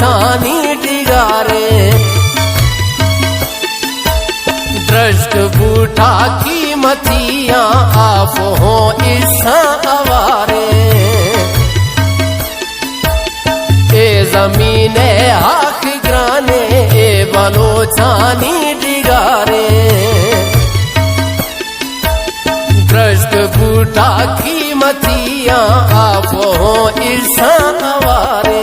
छानी डिगारे दृष्ट बूढ़ा की मथियां आप हो इसा अवारे ए जमीने आख ग्राने ए बलो छानी डिगारे दृष्ट बूढ़ा की मथियां आप हो इसा अवारे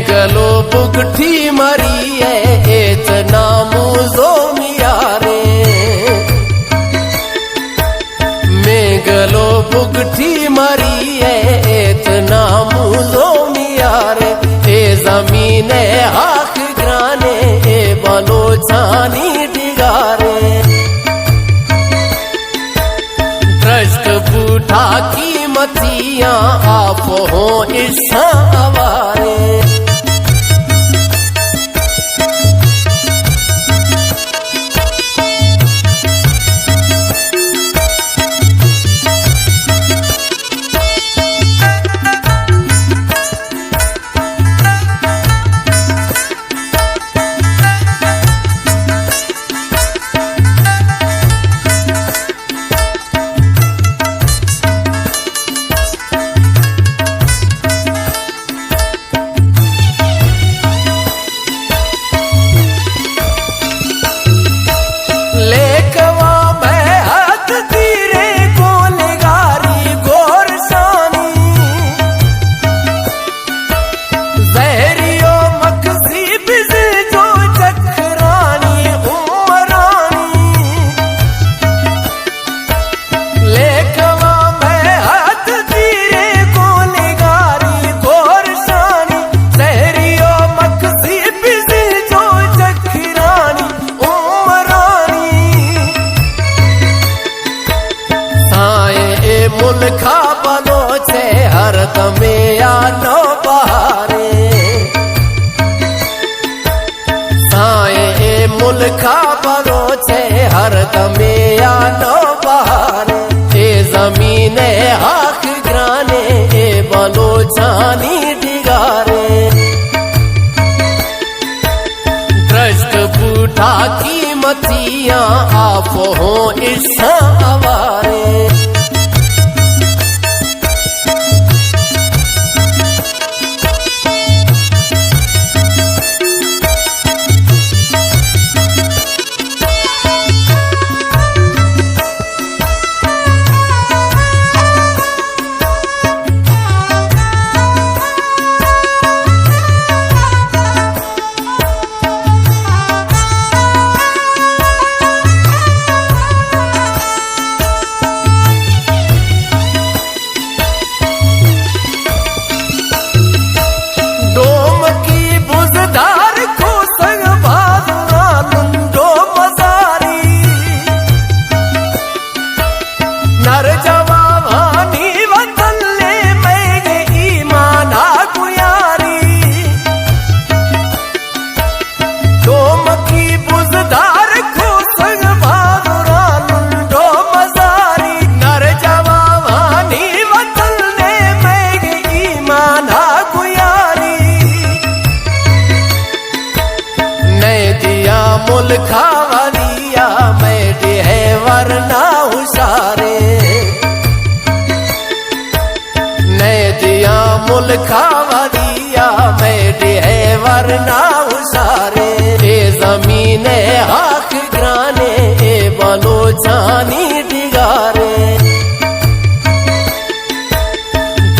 गलो बुगठी मरी है एच नामू जो मियारे मैं गलो बुगठी मरी है एच नामू जो मियारे ए जमीने आख ग्राने ए बलो छानी डिगारे दृष्ट बूढ़ा की मथियां आप हो इसा अवारे मुल्खा बनो छे हर दमे आनो बहारे साए ए मुल्खा बनो छे हर दमे आनो बहारे ए जमीने आख ग्राने ए बलो छानी डिगारे दृष्ट बूढ़ा की मथियां आप हो इसा अवारे खावा दिया बैठे है वरना उसारे ए जमीने हाक ग्राने ए बनो जानी डिगारे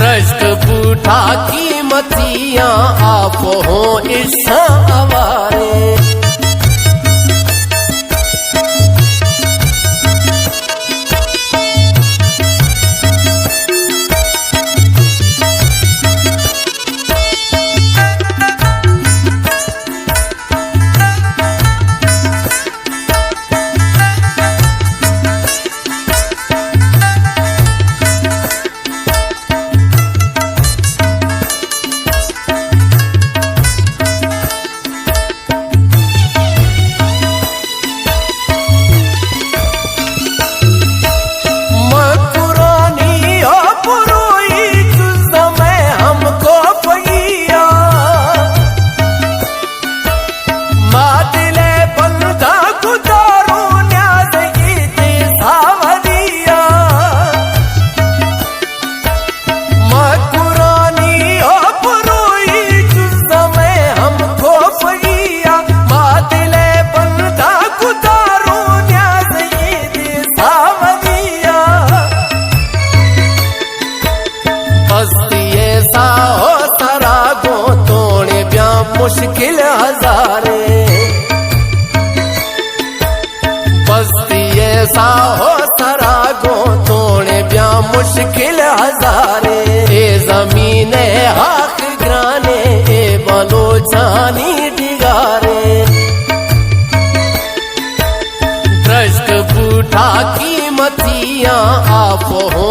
दृष्ट बूढ़ा की मतियां आप हो ईसा आवारे मुश्किल हजारे बस्ती ऐसा हो सरागो तोड़े ब्या मुश्किल हजारे ए जमीने हाक ग्राने ए बलो जानी डिगारे दृष्ट बूढ़ा की मतियां आप हो